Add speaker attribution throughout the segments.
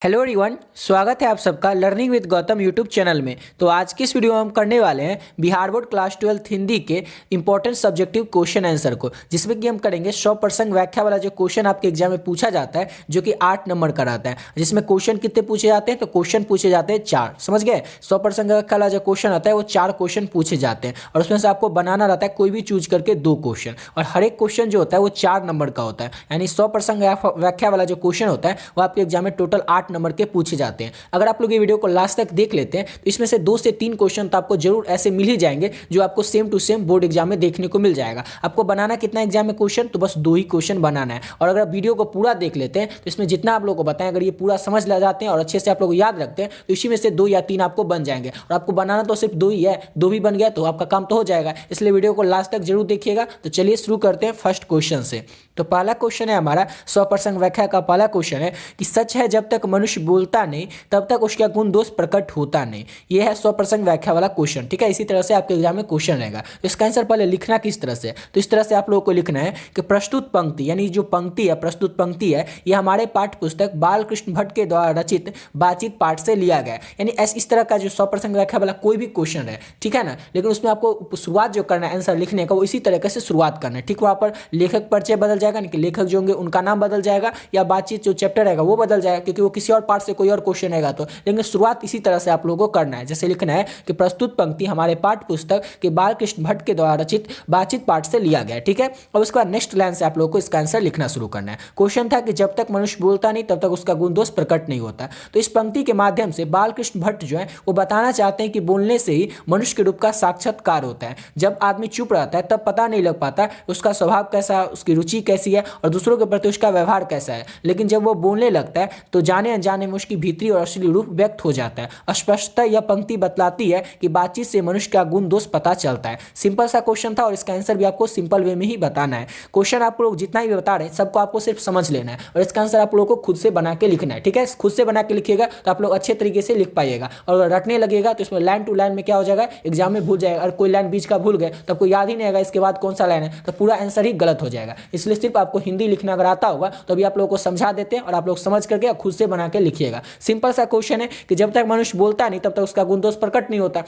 Speaker 1: Hello everyone, स्वागत है आप सबका learning with Gautam YouTube channel में। तो आज की इस वीडियो में हम करने वाले हैं बिहार बोर्ड क्लास 12 हिंदी के इंपॉर्टेंट सब्जेक्टिव क्वेश्चन आंसर को, जिसमें कि हम करेंगे 100% व्याख्या वाला जो क्वेश्चन आपके एग्जाम में पूछा जाता है, जो कि 8 नंबर का रहता है। जिसमें क्वेश्चन कितने पूछे जाते हैं? तो क्वेश्चन पूछे जाते हैं 4। समझ गए? 100% व्याख्या वाला जो क्वेश्चन आता है वो 4 क्वेश्चन पूछे जाते हैं और उसमें से आपको बनाना रहता है कोई भी चूज करके 2 क्वेश्चन, और हर एक क्वेश्चन जो होता है वो 4 नंबर का होता है। यानी 100% व्याख्या वाला जो क्वेश्चन होता है वो आपके एग्जाम में टोटल 8 नंबर के पूछे जाते हैं। अगर आप लोग ये वीडियो को लास्ट तक देख लेते हैं तो इसमें से 2 से 3 क्वेश्चन तो आपको जरूर ऐसे मिल ही जाएंगे जो आपको same to same board exam में देखने को मिल जाएगा। आपको बनाना कितना एग्जाम में क्वेश्चन? तो बस 2 ही क्वेश्चन बनाना है। और अगर आप वीडियो को पूरा देख लेते हैं तो इसमें जितना आप लोग को बताएं, अगर ये पूरा समझ ले जाते हैं और अच्छे से आप लोग याद रखते हैं तो इसी में से 2 या 3 आपको बन जाएंगे। और आपको बनाना तो सिर्फ 2 ही है, 2 भी बन गया तो आपका काम तो हो जाएगा। इसलिए वीडियो को लास्ट तक जरूर देखिएगा। तो चलिए शुरू करते हैं फर्स्ट क्वेश्चन से। तो पहला क्वेश्चन है हमारा 100% व्याख्या का पहला क्वेश्चन है कि सच है जब तक मनुष्य बोलता नहीं तब तक उसका गुण दोष प्रकट होता नहीं। ये है 100% व्याख्या वाला क्वेश्चन। ठीक है, इसी तरह से आपके एग्जाम में क्वेश्चन रहेगा। तो इसका आंसर पहले लिखना किस तरह से? तो इस तरह से आप लोगों को लिखना है कि प्रस्तुत पंक्ति, यानी जो पंक्ति है, प्रस्तुत पंक्ति है, ये हमारे पाठ्य पुस्तक बाल कृष्ण भट्ट के द्वारा रचित बातचीत पाठ से लिया गया। यानी इस तरह का जो 100% व्याख्या वाला कोई भी क्वेश्चन है, ठीक है ना, लेकिन उसमें आपको शुरुआत जो करना है आंसर लिखने का वो इसी तरीके से शुरुआत करना है। ठीक, वहाँ पर लेखक परिचय बदल जाएगा, नहीं कि लेखक जो होंगे उनका नाम बदल जाएगा या बातचीत जो चैप्टर रहेगा वो बदल जाएगा, क्योंकि वो किसी और पार्ट से कोई और क्वेश्चन रहेगा। तो लेकिन शुरुआत इसी तरह से आप लोगों को करना है। जैसे लिखना है कि प्रस्तुत पंक्ति हमारे पाठ्य पुस्तक के बाल कृष्ण भट्ट के द्वारा रचित बातचीत पाठ से लिया गया। ठीक है, और उसके बाद नेक्स्ट लाइन से आप लोगों को इसका आंसर लिखना शुरू करना है। क्वेश्चन था कि जब तक मनुष्य बोलता नहीं तब तक उसका गुण दोष प्रकट नहीं होता। तो इस पंक्ति के माध्यम से बाल कृष्ण भट्ट जो है वो बताना चाहते हैं कि बोलने से ही मनुष्य के रूप का साक्षात्कार होता है। जब आदमी चुप रहता है तब पता नहीं लग पाता उसका स्वभाव कैसा है, उसकी रुचि कैसी है और दूसरों के प्रति उसका व्यवहार कैसा है। लेकिन जब वो बोलने लगता है तो जाने अनजाने में उसकी भीतरी और असली रूप व्यक्त हो जाता है। स्पष्टता यह पंक्ति बतलाती है कि बातचीत से मनुष्य का गुण दोष पता चलता है। सिंपल सा क्वेश्चन था और इसका आंसर भी आपको सिंपल वे में ही बताना है। क्वेश्चन आप लोग जितना भी बता रहे हैं सबको आपको सिर्फ समझ लेना है और इसका आंसर आप लोगों को खुद से बना के लिखना है। ठीक है, खुद से बना के लिखिएगा तो आप लोग अच्छे तरीके से लिख पाइएगा। और रटने लगेगा तो इसमें लाइन टू लाइन में क्या हो जाएगा, एग्जाम में भूल जाएगा। और कोई लाइन बीच का भूल गए तो आपको याद ही नहीं आएगा इसके बाद कौन सा लाइन है, तो पूरा आंसर ही गलत हो जाएगा। इसलिए सिर्फ आपको हिंदी लिखना अगर आता होगा तो अभी आप लोगों को समझा देते हैं और आप लोग समझ करके खुद से बना के लिखिएगा। सिंपल सा क्वेश्चन है कि जब तक मनुष्य बोलता नहीं तब तक उसका गुण दोष प्रकट नहीं होता।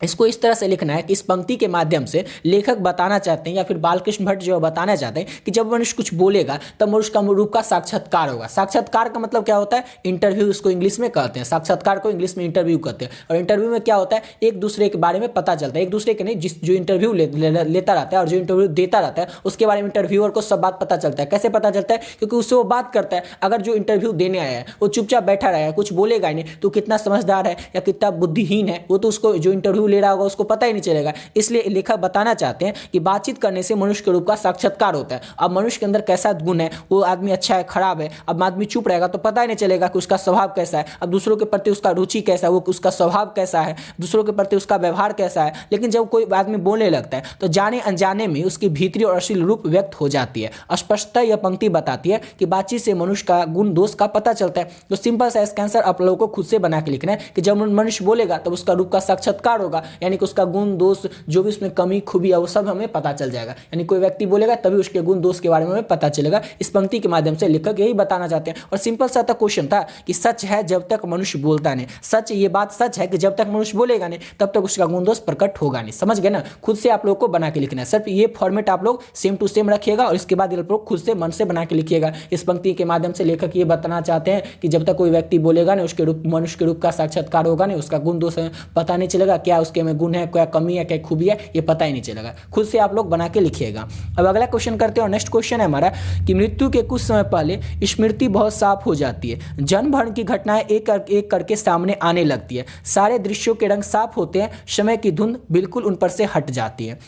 Speaker 1: इसको इस तरह से लिखना है कि इस पंक्ति के माध्यम से लेखक बताना चाहते हैं या फिर बालकृष्ण भट्ट जो बताना चाहते हैं कि जब मनुष्य कुछ बोलेगा तब मनुष्य का रूप का साक्षात्कार होगा। साक्षात्कार का मतलब क्या होता है? इंटरव्यू इसको इंग्लिश में कहते हैं। साक्षात्कार को इंग्लिश में इंटरव्यू कहते हैं। और इंटरव्यू में क्या होता है, एक दूसरे के बारे में पता चलता है। एक दूसरे के नहीं, जो इंटरव्यू लेता रहता है और जो इंटरव्यू देता रहता है उसके बारे में इंटरव्यूअर को सब बात पता चलता है। कैसे पता चलता है? क्योंकि उससे वो बात करता है। अगर जो इंटरव्यू देने आया है वो चुपचाप बैठा रहा है, कुछ बोलेगा ही नहीं, तो कितना समझदार है या कितना बुद्धिहीन है वो तो उसको जो इंटरव्यू ले रहा होगा उसको पता ही नहीं चलेगा। इसलिए लेखक बताना चाहते हैं कि बातचीत करने से मनुष्य के रूप का साक्षात्कार होता है। अब मनुष्य के अंदर कैसा गुण है, वो आदमी अच्छा है खराब है। अब आदमी चुप रहेगा तो पता ही नहीं चलेगा कि उसका स्वभाव कैसा है। अब दूसरों के प्रति उसका रुचि कैसा है, वो उसका स्वभाव कैसा है, दूसरों के प्रति उसका व्यवहार कैसा है। लेकिन जब कोई आदमी बोलने लगता है तो जाने अनजाने में उसकी भीतरी और असली रूप व्यक्त हो जाती है। स्पष्टता यह पंक्ति बताती है कि बातचीत से मनुष्य का गुण दोष का पता चलता है। तो सिंपल सा इसका आंसर आप लोगों को खुद से बना के लिखना है कि जब मनुष्य बोलेगा तब उसका रूप का साक्षात्कार होगा, यानी कि उसका गुण दोष जो भी उसमें कमी खूबी है वो सब हमें पता चल जाएगा। यानी कोई व्यक्ति बोलेगा तभी उसके गुण दोष के बारे में हमें पता चलेगा। इस पंक्ति के माध्यम से लेखक यही बताना चाहते हैं। और सिंपल सा था क्वेश्चन था कि सच है जब तक मनुष्य बोलता नहीं। सच, ये बात सच है कि जब तक मनुष्य बोलेगा नहीं तब तक उसका गुण दोष प्रकट होगा नहीं। समझ गए ना? खुद से आप लोग को बना के लिखना है। सिर्फ ये फॉर्मेट आप लोग सेम टू सेम रखिएगा और इसके बाद आप लोग खुद से मन से बना के लिखिएगा। इस पंक्ति के माध्यम से लेखक ये बताना चाहते हैं कि जब तक कोई व्यक्ति बोलेगा नहीं उसके रूप मनुष्य के रूप का साक्षात्कार होगा नहीं, उसका गुण दोष पता नहीं चलेगा, क्या उसके में गुण है, क्या कमी है, क्या खूबी है, ये पता ही नहीं चलेगा। खुद से आप लोग बना के लिखिएगा। अब अगला क्वेश्चन करते हैं और नेक्स्ट क्वेश्चन है हमारा कि मृत्यु के कुछ समय पहले स्मृति बहुत साफ हो जाती है। जन्म भर की घटनाएं एक करके सामने आने लगती है। सारे दृश्यों के रंग साफ होते हैं, समय की धुंध बिल्कुल उन पर से हट जाती है।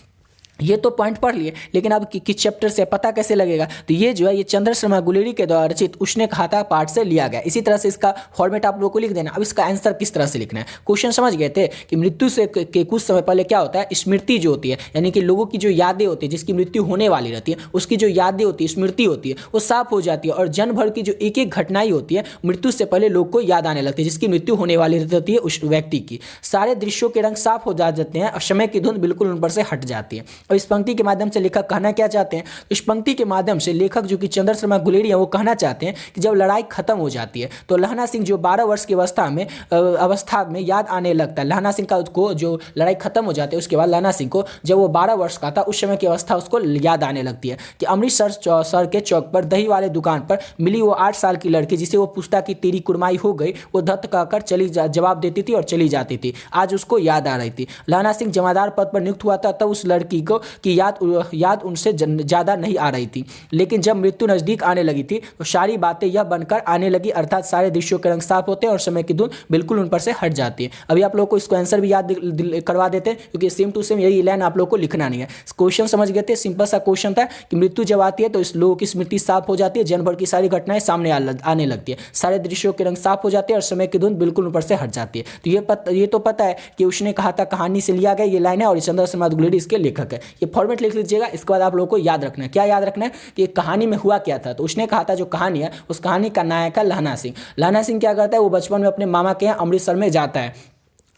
Speaker 1: ये तो पॉइंट पढ़ लिए, लेकिन अब किस चैप्टर से पता कैसे लगेगा? तो ये जो है ये चंद्र शर्मा गुलेरी के द्वारा रचित उसने कहा था पाठ से लिया गया। इसी तरह से इसका फॉर्मेट आप लोगों को लिख देना। अब इसका आंसर किस तरह से लिखना है? क्वेश्चन समझ गए थे कि मृत्यु से के कुछ समय पहले क्या होता है, स्मृति जो होती है, यानी कि लोगों की जो यादें होती है, जिसकी मृत्यु होने वाली रहती है उसकी जो यादें होती है, स्मृति होती है, वो साफ हो जाती है। और जन्म भर की जो एक एक घटनाएं होती है मृत्यु से पहले लोग को याद आने लगती है, जिसकी मृत्यु होने वाली रहती है उस व्यक्ति की। सारे दृश्यों के रंग साफ हो जाते हैं और समय की धुंध बिल्कुल उन पर से हट जाती है। और इस पंक्ति के माध्यम से लेखक कहना क्या चाहते हैं? इस पंक्ति के माध्यम से लेखक जो कि चंद्र शर्मा गुलेरी है वो कहना चाहते हैं कि जब लड़ाई खत्म हो जाती है तो लहना सिंह जो 12 वर्ष की अवस्था में याद आने लगता है। लहना सिंह को जो लड़ाई खत्म हो जाती है उसके बाद लहना सिंह को जब वो 12 वर्ष का था उस समय की अवस्था उसको याद आने लगती है कि अमृतसर के चौक पर दही वाले दुकान पर मिली वो 8 साल की लड़की जिसे वो पूछता कि तेरी कुर्माई हो गई, वो धत कहकर जवाब देती थी और चली जाती थी। आज उसको याद आ रही थी। लहना सिंह जमादार पद पर नियुक्त हुआ था तब उस लड़की को की याद उनसे ज़्यादा नहीं आ रही थी, लेकिन जब मृत्यु नज़दीक आने लगी थी तो सारी बातें यह बनकर आने लगी, अर्थात सारे दृश्यों के रंग साफ होते हैं और समय की धुन बिल्कुल उन पर से हट जाती है। अभी आप लोग को इसको आंसर भी याद करवा देते हैं क्योंकि सेम टू सेम यही लाइन आप लोग को लिखना नहीं है। क्वेश्चन समझ गए थे, सिंपल सा क्वेश्चन था कि मृत्यु जब आती है तो इस लोगों की स्मृति साफ हो जाती है, जन्म भर की सारी घटनाएं सामने आने लगती है, सारे दृश्यों के रंग साफ हो जाते हैं और समय की धुन बिल्कुल ऊपर से हट जाती है। तो ये तो पता है कि उसने कहा था कहानी से लिया गया, ये लाइन है और चंद्र शर्मा गुलेरी इसके लेखक है। ये फॉर्मेट लिख लीजिएगा। इसके बाद आप लोगों को याद रखना है, क्या याद रखना है कि कहानी में हुआ क्या था। तो उसने कहा था जो कहानी है उस कहानी का नायक है लहना सिंह। लहना सिंह क्या करता है, वो बचपन में अपने मामा के यहाँ अमृतसर में जाता है।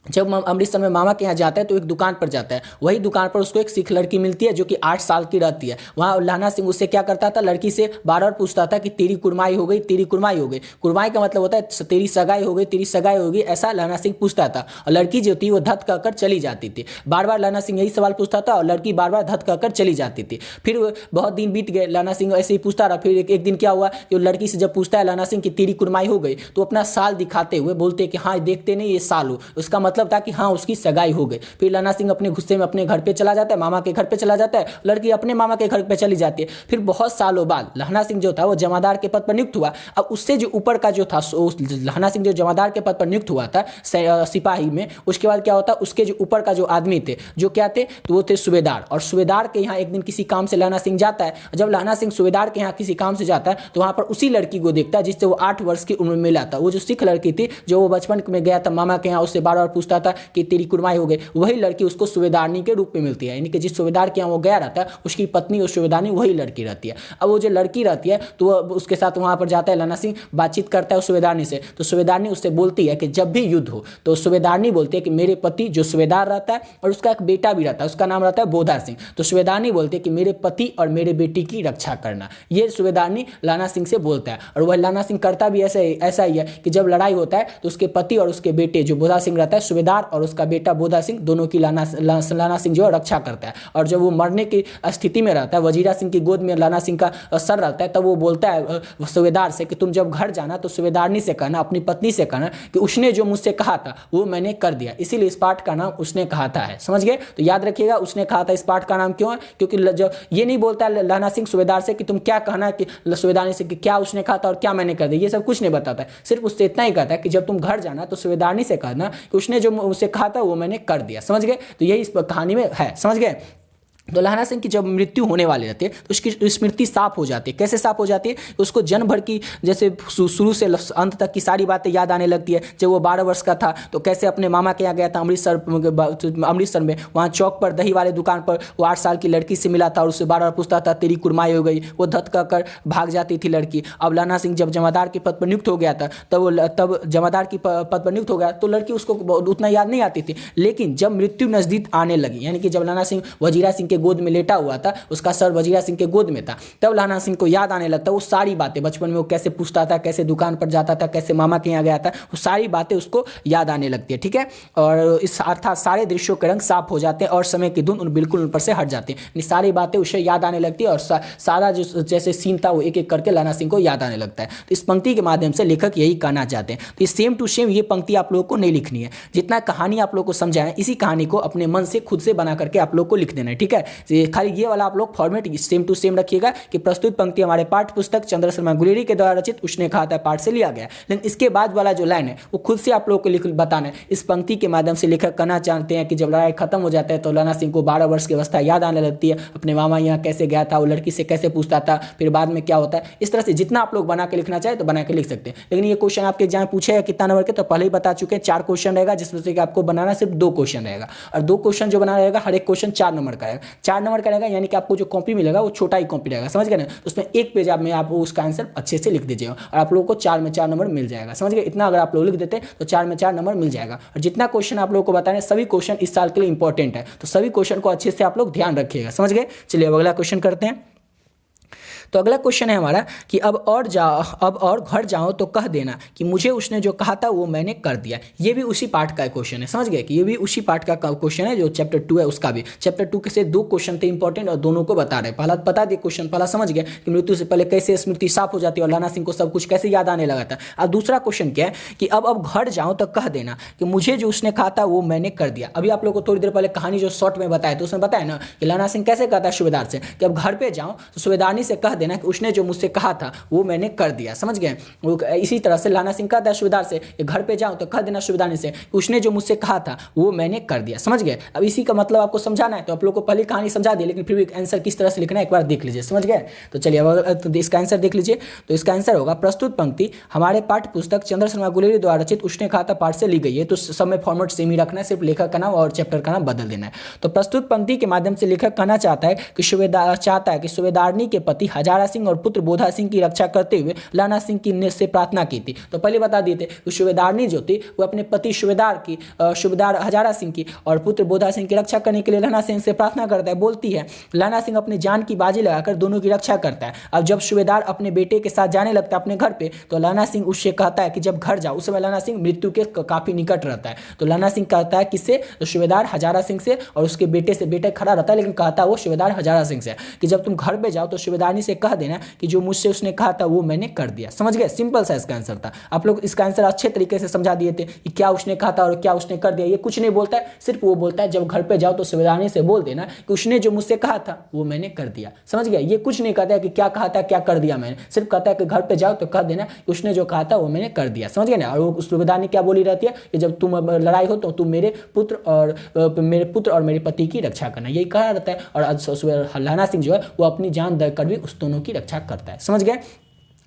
Speaker 1: जब अमृतसर में मामा के यहाँ जाता है तो एक दुकान पर जाता है, वही दुकान पर उसको एक सिख लड़की मिलती है जो कि 8 साल की रहती है। वहाँ लहना सिंह उससे क्या करता था, लड़की से बार बार पूछता था कि तेरी कुर्माई हो गई, तेरी कुर्माई हो गई। कुर्माई का मतलब होता है तेरी सगाई हो गई, तेरी सगाई होगी, ऐसा लहना सिंह पूछता था। और लड़की जो थी वो धत कहकर चली जाती थी। बार बार लहना सिंह यही सवाल पूछता था और लड़की बार बार धत कहकर चली जाती थी। फिर बहुत दिन बीत गए, लहना सिंह ऐसे ही पूछता रहा। फिर एक दिन क्या हुआ, जो लड़की से जब पूछता है लहना सिंह कि तेरी कुर्माई हो गई तो अपना साल दिखाते हुए बोलते कि हाँ देखते नहीं ये साल हो। उसका मतलब था कि हाँ उसकी सगाई हो गई। फिर लहना सिंह अपने गुस्से में अपने घर पे चला जाता है, मामा के घर पे चला जाता है, लड़की अपने मामा के घर पे चली जाती है। फिर बहुत सालों बाद लहना सिंह जो था वो जमादार के पद पर नियुक्त हुआ। अब उससे जो ऊपर का जो था लहना सिंह जो जमादार के पद पर नियुक्त हुआ था सिपाही में, उसके बाद क्या होता उसके जो ऊपर का जो आदमी थे जो क्या थे तो वो थे सूबेदार। और सूबेदार के यहाँ एक दिन किसी काम से लहना सिंह जाता है। जब लहना सिंह सूबेदार के यहाँ किसी काम से जाता है तो वहाँ पर उसी लड़की को देखता है जिससे वो 8 वर्ष की उम्र में मिला था। वो जो सिख लड़की थी जो वो बचपन में गया था मामा के यहाँ, उससे बार बार पूछता था कि तेरी कुर्माई हो गई, वही लड़की उसको सूबेदारनी के रूप में मिलती है। यानी कि जिस सूबेदार के यहाँ वो गया रहता है उसकी पत्नी और सूबेदारनी वही लड़की रहती है। अब वो जो लड़की रहती है तो वो उसके साथ वहाँ पर जाता है, लहना सिंह बातचीत करता है उस सूबेदारनी से। तो सूबेदारनी उससे बोलती है कि जब भी युद्ध हो तो सूबेदारनी बोलती है कि मेरे पति जो सूबेदार रहता है और उसका एक बेटा भी रहता है, उसका नाम रहता है बोधा सिंह। तो सूबेदारनी बोलती है कि मेरे पति और मेरे बेटी की रक्षा करना, ये सूबेदारनी लहना सिंह से बोलता है। और वह लहना सिंह करता भी ऐसा ही है कि जब लड़ाई होता है तो उसके पति और उसके बेटे जो बोधा सिंह रहता है, सूबेदार और उसका बेटा बोधा सिंह, दोनों की लहना सिंह जो है रक्षा करता है। और जब वो मरने की स्थिति में रहता है, वजीरा सिंह की गोद में लहना सिंह का सर रहता है, तब वो बोलता है सूबेदार से कि तुम जब घर जाना तो सूबेदारनी से कहना, अपनी पत्नी से कहना कि उसने जो मुझसे कहा था वो मैंने कर दिया। इसीलिए इस पाठ का नाम उसने कहा था है। समझ गए? तो याद रखिएगा उसने कहा था इस पाठ का नाम क्यों है, क्योंकि जब ये नहीं बोलता लहना सिंह सूबेदार से कि तुम क्या कहना, कि सूबेदारनी से कि क्या उसने कहा था और क्या मैंने कर दिया, ये सब कुछ नहीं बताता है। सिर्फ उससे इतना ही कहता है कि जब तुम घर जाना तो सूबेदारनी से कहना कि उसने जो मुझसे कहा था वो मैंने कर दिया। समझ गए? तो यही इस कहानी में है। समझ गए? तो लहना सिंह की जब मृत्यु होने वाली रहती है तो उसकी स्मृति साफ हो जाती है। कैसे साफ हो जाती है? उसको जन्म भर की जैसे शुरू से अंत तक की सारी बातें याद आने लगती है। जब वो 12 वर्ष का था तो कैसे अपने मामा के यहाँ गया था अमृतसर में, वहाँ चौक पर दही वाले दुकान पर वो 8 साल की लड़की से मिला था और उससे बार बार पूछता था तेरी कुर्माई हो गई, वो धत कर भाग जाती थी लड़की। अब लहना सिंह जब जमादार के पद पर नियुक्त हो गया था तब जमादार की पद पर नियुक्त हो गया तो लड़की उसको उतना याद नहीं आती थी। लेकिन जब मृत्यु नज़दीक आने लगी, यानी कि जब लहना सिंह वजीरा सिंह गोद में लेटा हुआ था, उसका सर वजीरा सिंह के गोद में था, तब लहना सिंह को याद आने लगता वो सारी बातें बचपन में वो कैसे पूछता था, कैसे दुकान पर जाता था, कैसे मामा के यहाँ गया था, वो सारी बातें उसको याद आने लगती है। ठीक है? और इस अर्थात सारे दृश्यों के रंग साफ हो जाते हैं और समय की धुन बिल्कुल उन पर से हट जाती है। सारी बातें उसे याद आने लगती है और सारा जो जैसे सीन था वो एक एक करके लहना सिंह को याद आने लगता है। तो इस पंक्ति के माध्यम से लेखक यही कहना चाहते हैं। तो सेम टू सेम ये पंक्ति आप लोगों को नहीं लिखनी है। जितना कहानी आप लोग को समझाएं इसी कहानी को अपने मन से खुद से बना करके आप लोग को लिख देना है। ठीक है? खाली ये वाला आप लोग फॉर्मेट सेम टू सेम रखिएगा कि प्रस्तुत पंक्ति हमारे पाठ्य पुस्तक चंद्र शर्मा गुलेरी के द्वारा रचित उसने कहा था पाठ से लिया गया। लेकिन इसके बाद वाला जो लाइन है वो खुद से आप लोग को लिख बताना है। इस पंक्ति के माध्यम से लेखक कहना चाहते हैं कि जब लड़ाई खत्म हो जाता है तो लहना सिंह को 12 वर्ष की अवस्था याद आने लगती है, अपने मामा यहाँ कैसे गया था, वो लड़की से कैसे पूछता था, फिर बाद में क्या होता है। इस तरह से जितना आप लोग बना के लिखना चाहे तो बना के लिख सकते हैं। लेकिन ये क्वेश्चन आपके एग्जाम पूछेगा कितना नंबर के, तो पहले ही बता चुके हैं 4 क्वेश्चन रहेगा, जिसमें से आपको बनाना सिर्फ 2 क्वेश्चन रहेगा और 2 क्वेश्चन जो बना रहेगा हर एक क्वेश्चन 4 नंबर का रहेगा। 4 नंबर का रहेगा, यानी कि आपको जो कॉपी मिलेगा वो छोटा ही कॉपी रहेगा, समझ गए ना। तो उसमें एक पेज आप में आप उसका आंसर अच्छे से लिख दीजिएगा और आप लोगों को 4 में 4 नंबर मिल जाएगा, समझ गए। इतना अगर आप लोग लिख देते तो 4 में 4 नंबर मिल जाएगा। और जितना क्वेश्चन आप लोगों को बताने सभी क्वेश्चन इस साल के लिए इंपॉर्टेंट है, तो सभी क्वेश्चन को अच्छे से आप लोग ध्यान रखिएगा, समझ गए। चलिए अब अगला क्वेश्चन करते हैं। तो अगला क्वेश्चन है हमारा कि अब और घर जाओ तो कह देना कि मुझे उसने जो कहा था वो मैंने कर दिया। ये भी उसी पार्ट का क्वेश्चन है, समझ गए कि ये भी उसी पार्ट का क्वेश्चन है जो चैप्टर 2 है उसका भी। चैप्टर 2 के से 2 क्वेश्चन थे इंपॉर्टेंट और दोनों को बता रहे। पहला बता दिए क्वेश्चन, पहला समझ गए कि मृत्यु से पहले कैसे स्मृति साफ हो जाती है और लाना सिंह को सब कुछ कैसे याद आने लगा था। अब दूसरा क्वेश्चन क्या है कि अब घर जाओ तो कह देना कि मुझे जो उसने कहा था वो मैंने कर दिया। अभी आप लोग को थोड़ी देर पहले कहानी जो शॉर्ट में बताया तो उसमें बताया ना कि लाना सिंह कैसे कहता है सूबेदार से कि अब घर पे जाओ तो सूबेदारनी से कह देना कि उसने जो मुझसे कहा था वो मैंने कर दिया, समझ गए। वो इसी तरह से लाना सिंह कहता है सूबेदार से कि घर पे जाओ तो कह देना सूबेदारनी से कि उसने जो मुझसे कहा था वो मैंने कर दिया, समझ गए। अब इसी का मतलब आपको समझाना है तो आप लोग को पहले कहानी समझा दी, लेकिन फिर भी आंसर किस तरह से लिखना है एक बार देख लीजिए, समझ गए। तो चलिए अब इसका आंसर देख लीजिए। तो इसका आंसर होगा प्रस्तुत पंक्ति हमारे पाठ्य पुस्तक चंद्र शर्मा गुलेरी द्वारा रचित उसने कहा था पाठ से ली गई है। तो सब में फॉर्मेट सेम ही रखना है, सिर्फ लेखक का नाम और चैप्टर का नाम बदल देना है। तो प्रस्तुत पंक्ति के माध्यम से लेखक कहना चाहता है कि सूबेदारनी के पति हजारा सिंह और पुत्र बोधा सिंह की रक्षा करते हुए लाना सिंह की से प्रार्थना की थी। तो पहले बता दिए थे कि सूबेदारनी जो थी वो अपने पति सूबेदार हजारा सिंह की और पुत्र बोधा सिंह की रक्षा करने के लिए लाना सिंह से प्रार्थना करता है, बोलती है। लाना सिंह अपनी जान की बाजी लगाकर दोनों की रक्षा करता है। अब जब सूबेदार अपने बेटे के साथ जाने लगता है अपने घर पे तो लाना सिंह उससे कहता है कि जब घर जाओ। उस समय लाना सिंह मृत्यु के काफी निकट रहता है। तो लाना सिंह कहता है किससे, तो सूबेदार हजारा सिंह से और उसके बेटे से। बेटे खड़ा रहता है लेकिन कहता है वो सूबेदार हजारा सिंह से कि जब तुम घर पे जाओ तो सूबेदारनी से कह देना कि जो मुझसे उसने कहा था वो मैंने कर दिया, समझ गए। सिंपल सा इसका आंसर था। आप लोग इसका आंसर अच्छे तरीके से समझा दिए थे कि क्या उसने कहा था और क्या उसने कर दिया। ये कुछ नहीं बोलता है, सिर्फ वो बोलता है जब घर पे जाओ तो सूबेदारनी से बोल देना कि उसने जो मुझसे कहा था वो मैंने कर दिया, समझ गया। ये कुछ नहीं कहता है कि क्या कहा था क्या कर दिया मैंने, सिर्फ कहता है कि घर पे जाओ तो कह देना कि उसने जो कहा था वो मैंने कर दिया, समझ गए ना। और वो सूबेदारनी क्या बोली रहती है कि जब तुम लड़ाई हो तो तुम मेरे पुत्र और मेरे पति की रक्षा करना, यही कहा रहता है। और लाना सिंह जो है वो अपनी जान देकर भी उस दोनों की रक्षा करता है, समझ गए।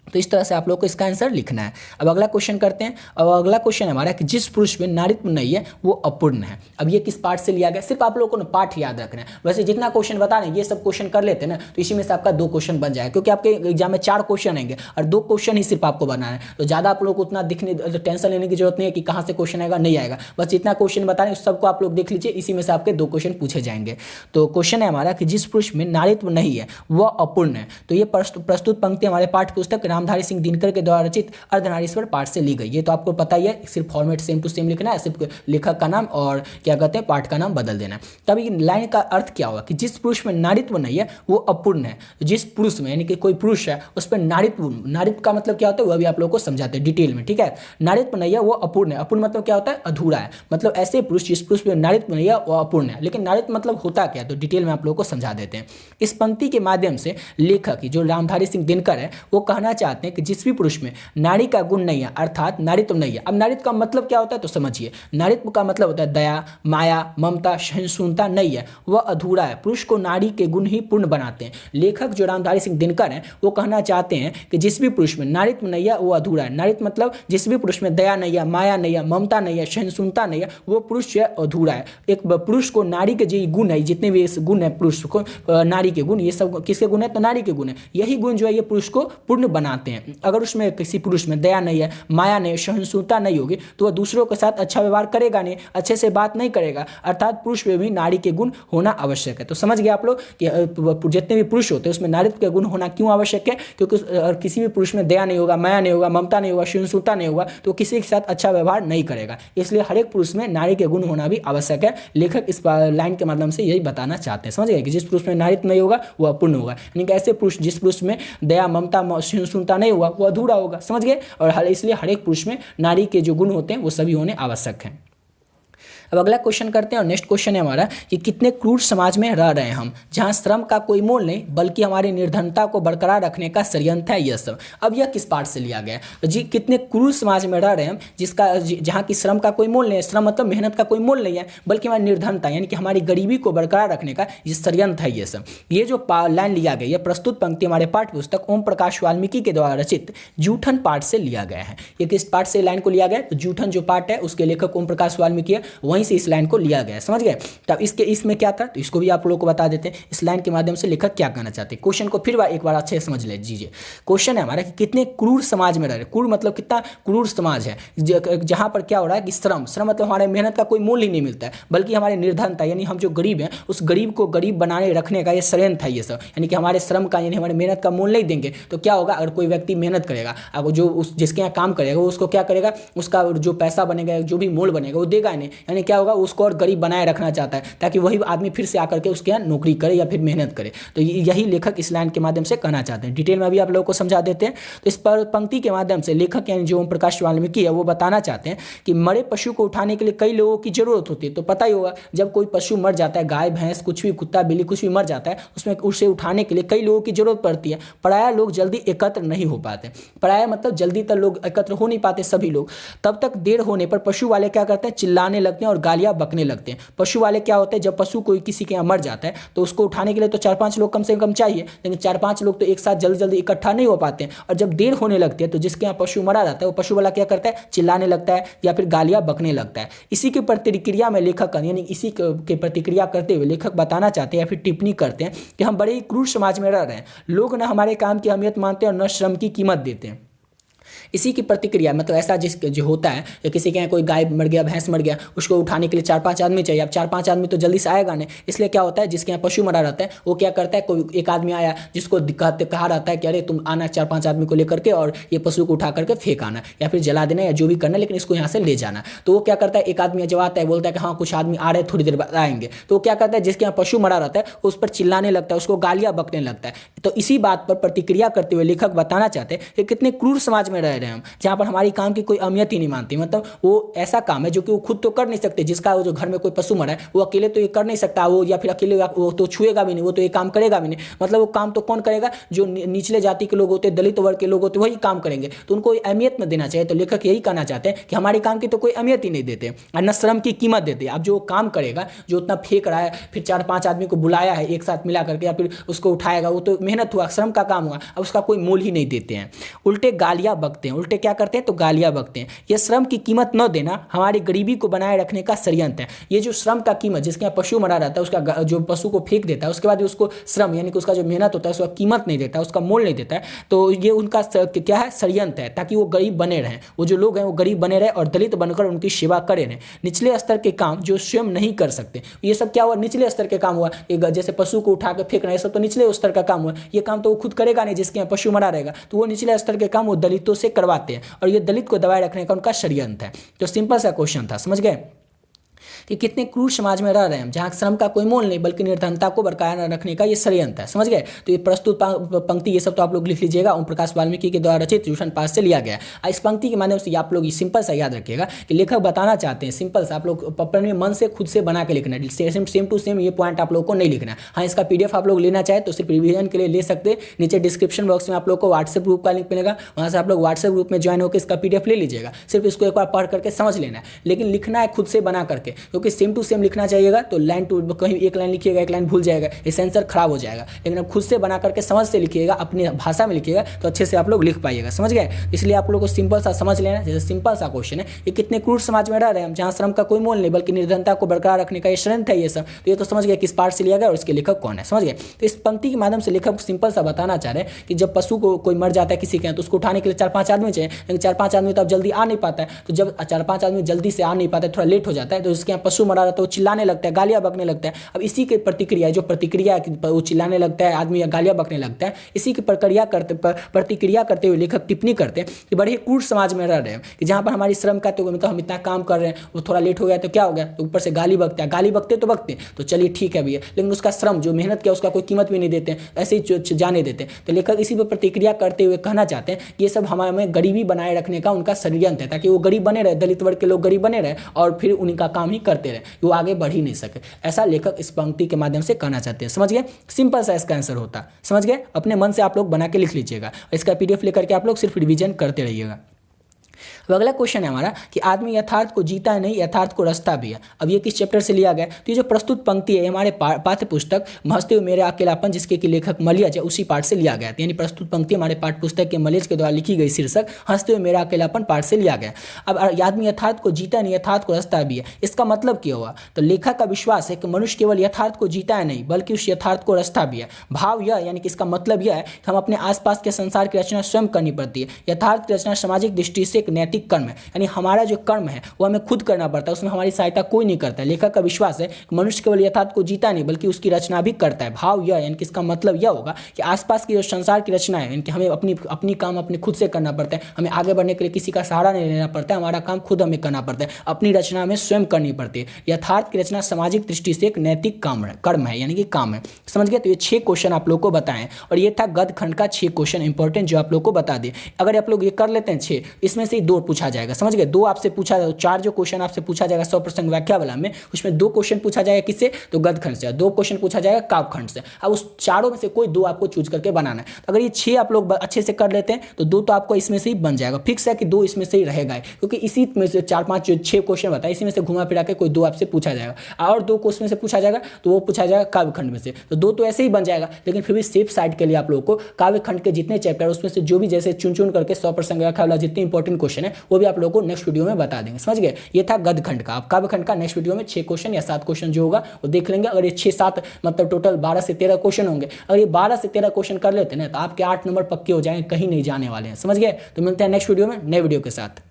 Speaker 1: तो इस तरह से आप लोग को इसका आंसर लिखना है। अब अगला क्वेश्चन करते हैं। अब अगला क्वेश्चन हमारा कि जिस पुरुष में नारीत्व नहीं है वो अपूर्ण है। अब ये किस पार्ट से लिया गया, सिर्फ आप लोगों को ना पाठ याद रखना है। वैसे जितना क्वेश्चन बता रहे हैं ये सब क्वेश्चन कर लेते हैं ना तो इसी में से आपका 2 क्वेश्चन बन जाएगा, क्योंकि आपके एग्जाम में 4 क्वेश्चन आएंगे और 2 क्वेश्चन ही सिर्फ आपको बनाना है। तो ज़्यादा आप लोग को उतना टेंशन लेने की जरूरत नहीं है कि कहाँ से क्वेश्चन आएगा नहीं आएगा। बस जितना क्वेश्चन बता रहे हैं उस सबको आप लोग देख लीजिए, इसी में से आपके 2 क्वेश्चन पूछे जाएंगे। तो क्वेश्चन है हमारा कि जिस पुरुष में नारीत्व नहीं है वह अपूर्ण है। तो ये प्रस्तुत पंक्ति हमारे पाठ्य पुस्तक रामधारी सिंह दिनकर के द्वारा रचित अर्धनारीश्वर पाठ से ली गई। ये तो आपको पता ही है, सिर्फ फॉर्मेट सेम टू सेम लिखना है, सिर्फ लेखक का नाम और क्या कहते हैं पाठ का नाम बदल देना है। तभी लाइन का अर्थ क्या होगा कि जिस पुरुष में नारीत्व नहीं है वो अपूर्ण है। जिस पुरुष में यानी कि कोई पुरुष है उस पर नारीत्व का मतलब क्या होता है वो अभी आप लोगों को समझाते हैं डिटेल में, ठीक है। नारीत्व नहीं है वो अपूर्ण है। अपूर्ण मतलब क्या होता है, अधूरा है। मतलब ऐसे पुरुष जिस पुरुष में नारीत्व नहीं है वो अपूर्ण है। लेकिन नारीत्व मतलब होता क्या है तो डिटेल में आप लोगों को समझा देते हैं। इस पंक्ति के माध्यम से लेखक जो रामधारी सिंह दिनकर है वो कहना चाहते हैं कि जिस भी पुरुष में नारी का गुण नहीं है अर्थात नारीत्व नहीं है। अब नारीत्व का मतलब क्या होता है तो समझिए। नारीत्व का मतलब होता है दया, माया, ममता, सहिष्णुता नहीं है, वह अधूरा है। पुरुष को नारी के गुण ही पूर्ण बनाते हैं। लेखक जो रामधारी सिंह दिनकर हैं वो कहना चाहते हैं कि जिस भी पुरुष में नारीत्व नहीं है वो अधूरा है। नारीत्व मतलब जिस भी पुरुष में दया नहीं है, माया नहीं है, ममता नहीं है, सहिष्णुता नहीं है, वो पुरुष जो है अधूरा है। एक पुरुष को नारी के जो गुण है, जितने भी गुण है पुरुष को नारी के गुण, ये सब किसके गुण है तो नारी के गुण है। यही गुण जो है ये पुरुष को पूर्ण बनाते हैं। अगर उसमें किसी पुरुष में दया नहीं है, माया नहीं, सहिष्णुता नहीं होगी तो वह दूसरों के साथ अच्छा व्यवहार करेगा नहीं, अच्छे से बात नहीं करेगा। अर्थात पुरुष में भी नारी के गुण होना आवश्यक है। तो समझ गए आप लोग कि जितने भी पुरुष होते हैं उसमें नारीत्व के गुण होना क्यों आवश्यक है, क्योंकि किसी भी पुरुष में दया नहीं होगा, माया नहीं होगा, ममता नहीं होगा, सहिष्णुता नहीं होगा तो किसी के साथ अच्छा व्यवहार नहीं करेगा। इसलिए हर एक पुरुष में नारी के गुण होना भी आवश्यक है। लेखक इस लाइन के माध्यम से यही बताना चाहते हैं, समझ गए कि जिस पुरुष में नारीत्व नहीं होगा वो अपूर्ण होगा। यानी कि ऐसे पुरुष जिस पुरुष में दया, ममता, सहिष्णुता नहीं होगा वो अधूरा होगा, समझ गए। और इसलिए हर एक पुरुष में नारी के जो गुण होते हैं वो सभी होने आवश्यक हैं। अब अगला क्वेश्चन करते हैं और नेक्स्ट क्वेश्चन है हमारा कि कितने क्रूर समाज में रह रहे हैं हम, जहां श्रम का कोई मोल नहीं बल्कि हमारी निर्धनता को बरकरार रखने का षड्यंत्र है यह सब। अब यह किस पार्ट से लिया गया है तो जी कितने क्रूर समाज में रह रहे हैं हम जहाँ की श्रम का कोई मोल नहीं है। श्रम मतलब मेहनत का कोई मोल नहीं है बल्कि हमारी निर्धनता यानी कि हमारी गरीबी को बरकरार रखने का ये षड्यंत्र है ये सब। ये जो लाइन लिया गया यह प्रस्तुत पंक्ति हमारे पाठ्य पुस्तक ओम प्रकाश वाल्मीकि के द्वारा रचित जूठन पाठ से लिया गया है। ये किस पाठ से लाइन को लिया गया तो जूठन जो पाठ है उसके लेखक ओम प्रकाश वाल्मीकि है। वहीं वहीं से इस लाइन को लिया गया है, समझ गए। तब इसमें क्या था, तो इसको भी आप लोगों को बता देते हैं इस लाइन के माध्यम से लेखक क्या कहना चाहते हैं। क्वेश्चन को फिर एक बार अच्छे से समझ लीजिए। क्वेश्चन है हमारा कि कितने क्रूर समाज में रह रहे, क्रूर मतलब कितना क्रूर समाज है जहां पर क्या हो रहा है कि श्रम मतलब हमारे मेहनत का कोई मूल्य ही नहीं मिलता है, बल्कि हमारे निर्धनता यानी हम जो गरीब हैं उस गरीब को गरीब बनाने रखने का ये षड्यंत्र है ये सब, यानी कि हमारे श्रम का यानी हमारे मेहनत का मूल्य नहीं देंगे तो क्या होगा, अगर कोई व्यक्ति मेहनत करेगा, अगर जो जिसके यहाँ काम करेगा वो उसको क्या करेगा, उसका जो पैसा बनेगा जो भी मोल बनेगा वो देगा नहीं, यानी क्या होगा, उसको और गरीब बनाए रखना चाहता है ताकि वही आदमी फिर से आकर के उसके यहाँ नौकरी करे या फिर मेहनत करे। तो यही लेखक इस लाइन के माध्यम से कहना चाहते हैं। डिटेल में अभी आप लोगों को समझा देते हैं। तो इस पर पंक्ति के माध्यम से लेखक यानी जो ओम प्रकाश वाल्मीकि है वो बताना चाहते हैं कि मरे पशु को उठाने के लिए कई लोगों की जरूरत होती है। तो पता ही होगा जब कोई पशु मर जाता है, गाय भैंस कुछ भी, कुत्ता बिल्ली कुछ भी मर जाता है, उसमें उसे उठाने के लिए कई लोगों की जरूरत पड़ती है। प्रायः लोग जल्दी एकत्र नहीं हो पाते, प्रायः मतलब जल्दी तक लोग एकत्र हो नहीं पाते सभी लोग। तब तक देर होने पर पशु वाले क्या करते हैं, चिल्लाने लगते हैं और गालियां बकने लगते हैं। पशु वाले क्या होते हैं, जब पशु कोई किसी के यहाँ मर जाता है तो उसको उठाने के लिए तो 4-5 लोग कम से कम चाहिए, लेकिन 4-5 लोग तो एक साथ जल्दी जल्दी इकट्ठा नहीं हो पाते हैं। और जब देर होने लगती है तो जिसके यहाँ पशु मरा जाता है वो पशु वाला क्या करता है, चिल्लाने लगता है या फिर गालियां बकने लगता है। इसी की प्रतिक्रिया में लेखक यानी इसी के प्रतिक्रिया करते हुए लेखक बताना चाहते हैं या फिर टिप्पणी करते हैं कि हम बड़े ही क्रूर समाज में रह रहे हैं, लोग न हमारे काम की अहमियत मानते हैं और न श्रम की कीमत देते हैं। इसी की प्रतिक्रिया मतलब ऐसा जो होता है कि किसी के यहाँ कोई गाय मर गया, भैंस मर गया, उसको उठाने के लिए 4-5 आदमी चाहिए। अब 4-5 आदमी तो जल्दी से आएगा नहीं, इसलिए क्या होता है, जिसके यहाँ पशु मरा रहता है वो क्या करता है, कोई एक आदमी आया जिसको कहा रहता है कि अरे तुम आना 4-5 आदमी को लेकर के और ये पशु को उठा करके फेंक आना या फिर जला देना या जो भी करना, लेकिन इसको यहाँ से ले जाना। तो वो क्या करता है, एक आदमी जब आता है बोलता है कि हाँ कुछ आदमी आ रहे थोड़ी देर बाद आएंगे, तो वो क्या करता है, जिसके यहाँ पशु मरा रहता है उस पर चिल्लाने लगता है, उसको गालियाँ बकने लगता है। तो इसी बात पर प्रतिक्रिया करते हुए लेखक बताना चाहते हैं कि कितने क्रूर समाज में रह रहे हैं हम, जहाँ पर हमारी काम की कोई अहमियत ही नहीं मानती। मतलब वो ऐसा काम है जो कि वो खुद तो कर नहीं सकते, जिसका वो जो घर में कोई पशु मरा है वो अकेले तो ये कर नहीं सकता, वो या फिर अकेले वो तो छुएगा भी नहीं, वो तो ये काम करेगा भी नहीं। मतलब वो काम तो कौन करेगा, जो निचले जाति के लोग होते हैं, दलित वर्ग के लोग होते हैं, वही काम करेंगे। तो उनको अहमियत में देना चाहिए। तो लेखक यही कहना चाहते हैं कि हमारे काम की तो कोई अहमियत ही नहीं देते और न श्रम की कीमत देते। अब जो काम करेगा, जो उतना फेंक रहा है, फिर 4-5 आदमी को बुलाया है एक साथ मिला करके या फिर उसको उठाएगा, वो तो मेहनत हुआ, श्रम का काम हुआ, अब उसका कोई मोल ही नहीं देते हैं। उल्टे गालियां बकते हैं, उल्टे क्या करते हैं, तो गालियां बकते हैं। यह श्रम की कीमत न देना हमारी गरीबी को बनाए रखने का षड्यंत्र है। ये जो श्रम का कीमत, जिसके यहाँ पशु मरा रहता है, उसका जो पशु को फेंक देता है, उसके बाद उसको श्रम यानी कि उसका जो मेहनत होता है उसका कीमत नहीं देता है, उसका मोल नहीं देता है, तो ये उनका क्या है, षड्यंत्र है, ताकि वो गरीब बने रहें। वो जो लोग हैं वो गरीब बने रहे और दलित बनकर उनकी सेवा करे रहें। निचले स्तर के काम जो स्वयं नहीं कर सकते, ये सब क्या हुआ, निचले स्तर के काम हुआ। जैसे पशु को उठा कर फेंकना, ये सब तो निचले स्तर का काम हुआ। ये काम तो वो खुद करेगा नहीं, जिसके यहाँ पशु मरा रहेगा, तो वो निचले स्तर के काम वो दलितों से करवाते हैं और ये दलित को दबाए रखने का उनका षड्यंत्र है। तो सिंपल सा क्वेश्चन था, समझ गए कि कितने क्रूर समाज में रह रहे हैं जहाँ श्रम का कोई मोल नहीं बल्कि निर्धनता को बरकरार रखने का ये षड्यंत्र है, समझ गए। तो ये प्रस्तुत पंक्ति ये सब तो आप लोग लिख लीजिएगा, ओम प्रकाश वाल्मीकि के द्वारा रचित ट्यूशन पास से लिया गया। इस पंक्ति के माध्यम से आप लोग सिंपल सा याद रखिएगा कि लेखक बताना चाहते हैं, सिंपल सा आप लोग अपने मन से खुद से बना के लिखना है, सेम टू सेम ये पॉइंट आप लोग को नहीं लिखना है। हाँ, इसका PDF आप लोग लेना चाहे तो सिर्फ रिवीजन के लिए ले सकते हैं। नीचे डिस्क्रिप्शन बॉक्स में आप लोग को व्हाट्सएप ग्रुप का लिंक मिलेगा, वहाँ से आप लोग व्हाट्सएप ग्रुप में ज्वाइन होकर इसका PDF ले लीजिएगा। सिर्फ इसको एक बार पढ़ करके समझ लेना है, लेकिन लिखना है खुद से बना करके, क्योंकि सेम टू सेम लिखना चाहिएगा तो लाइन टू कहीं एक लाइन लिखिएगा, एक लाइन भूल जाएगा, ये सेंसर खराब हो जाएगा। लेकिन अब खुद से बना करके समझ से लिखिएगा, अपनी भाषा में लिखिएगा तो अच्छे से आप लोग लिख पाइएगा, समझ गए। इसलिए आप लोग को सिंपल सा समझ लेना। जैसे सिंपल सा क्वेश्चन है, ये कितने क्रूर समाज में रह रहे हैं हम जहाँ श्रम का कोई मोल नहीं बल्कि निर्धनता को बरकरार रखने का ये षड्यंत्र है ये सब। तो ये तो समझ गए किस पार्ट से लिया गया और इसके लेखक कौन है, समझ गए। तो इस पंक्ति के माध्यम से लेखक सिंपल सा बताना चाह रहे हैं कि जब पशु को कोई मर जाता है किसी के तो उसको उठाने के लिए 4-5 आदमी चाहिए, लेकिन 4-5 आदमी तो अब जल्दी आ नहीं पाता है। तो जब 4-5 आदमी जल्दी से आ नहीं पाता है, थोड़ा लेट हो जाता है, तो उसके यहाँ पशु मरा रहता है, वो चिल्लाने लगता है, गालियां बकने लगता है। अब इसी के प्रतिक्रिया जो प्रतिक्रिया वो चिल्लाने लगता है आदमी या गालियां बकने लगता है, इसी की प्रतिक्रिया करते हुए लेखक टिप्पणी करते हैं कि बड़े क्रूर समाज में रह रहे हैं कि जहाँ पर हमारी श्रम का तो मतलब हम इतना काम कर रहे हैं, वो थोड़ा लेट हो गया तो क्या हो गया, तो ऊपर से गाली बकता है। गाली बकते तो बकते तो चलिए ठीक है भैया, लेकिन उसका श्रम जो मेहनत किया उसका कोई कीमत भी नहीं देते, ऐसे ही जाने देते। तो लेखक इसी पर प्रतिक्रिया करते हुए कहना चाहते हैं कि ये सब हमें गरीबी बनाए रखने का उनका षड्यंत्र है, ताकि वो गरीब बने रहे, दलित वर्ग के लोग गरीब बने रहे और फिर उनका काम ही करते रहे, वो आगे बढ़ ही नहीं सके। ऐसा लेखक इस पंक्ति के माध्यम से कहना चाहते हैं, समझ गए। सिंपल सा इसका आंसर होता, समझ गए। अपने मन से आप लोग बना के लिख लीजिएगा, इसका PDF लेकर के आप लोग सिर्फ रिवीजन करते रहिएगा। अब अगला क्वेश्चन है हमारा कि आदमी यथार्थ को जीता है नहीं, यथार्थ को रचता भी है। अब ये किस चैप्टर से लिया गया? तो ये जो प्रस्तुत पंक्ति है हमारे पाठ्य पुस्तक हंसते हुए मेरे अकेलापन, जिसके कि लेखक मलियज है, उसी पाठ से लिया गया। यानी प्रस्तुत पंक्ति हमारे पाठ्य पुस्तक के मलियज के द्वारा लिखी गई शीर्षक हंसते हुए मेरा अकेलापन पाठ से लिया गया। अब आदमी यथार्थ को जीता नहीं, यथार्थ को रचता भी है, इसका मतलब क्या हुआ? तो लेखक का विश्वास है कि मनुष्य केवल यथार्थ को जीता है नहीं बल्कि उस यथार्थ को रचता भी है। भाव यह यानी कि इसका मतलब यह है कि हम अपने आसपास के संसार की रचना स्वयं करनी पड़ती है। यथार्थ की रचना सामाजिक दृष्टि से एक नैतिक कर्म है, यानी हमारा जो कर्म है वो हमें खुद करना पड़ता है, उसमें हमारी सहायता कोई नहीं करता है। लेखक का विश्वास है कि मनुष्य केवल यथार्थ को जीता नहीं बल्कि उसकी रचना भी करता है। भाव यह यानी कि इसका मतलब यह होगा कि आसपास की जो संसार की रचना है, यानी कि हमें अपनी काम अपने खुद से करना पड़ता है। हमें आगे बढ़ने के लिए किसी का सहारा नहीं लेना पड़ता है, हमारा काम खुद हमें करना पड़ता है, अपनी रचना हमें स्वयं करनी पड़ती है। यथार्थ की रचना सामाजिक दृष्टि से एक नैतिक कर्म है, यानी कि काम है। समझ गए? तो ये 6 क्वेश्चन आप लोग को बताएं और ये था गद्य खंड का 6 क्वेश्चन इंपॉर्टेंट जो आप लोग को बता दिए। अगर आप लोग ये कर लेते हैं 6, इसमें से 2 पूछा जाएगा। समझ गए? 2 आपसे पूछा जाएगा, 4 जो क्वेश्चन आपसे पूछा जाएगा 100% व्याख्या वाला में, उसमें 2 क्वेश्चन पूछा जाएगा किससे? तो गद्य खंड से। 2 क्वेश्चन पूछा जाएगा काव्य खंड से। अब उस चारों में से कोई 2 आपको चूज करके बनाना है। तो अगर ये 6 आप लोग अच्छे से कर लेते हैं तो 2 तो आपको इसमें से ही बन जाएगा। फिक्स है कि 2 इसमें से ही रहेगा, क्योंकि इसी में से 4-5 जो 6 क्वेश्चन बताए इसी में से घुमा फिरा के कोई 2 आपसे पूछा जाएगा और 2 क्वेश्चन में से पूछा जाएगा तो वो पूछा जाएगा काव्य खंड में से। तो 2 तो ऐसे ही बन जाएगा, लेकिन फिर भी सेफ साइड के लिए आप लोगों को काव्य खंड के जितने चैप्टर उसमें से जो भी जैसे चुन करके 100% व्याख्या वाला जितने इंपॉर्टेंट क्वेश्चन है वो भी आप लोगों को नेक्स्ट वीडियो में बता देंगे। समझ गए? ये था गद्य खंड का। आप काव्य खंड का नेक्स्ट वीडियो में 6 क्वेश्चन या 7 क्वेश्चन जो होगा वो देख लेंगे। अगर ये 6-7 मतलब टोटल 12 से 13 क्वेश्चन होंगे, अगर ये 12 से 13 क्वेश्चन कर लेते हैं ना तो आपके 8 नंबर पक्के हो जाएंगे, कहीं नहीं जाने वाले हैं। समझ गए? तो मिलते हैं नेक्स्ट वीडियो में नए वीडियो के साथ।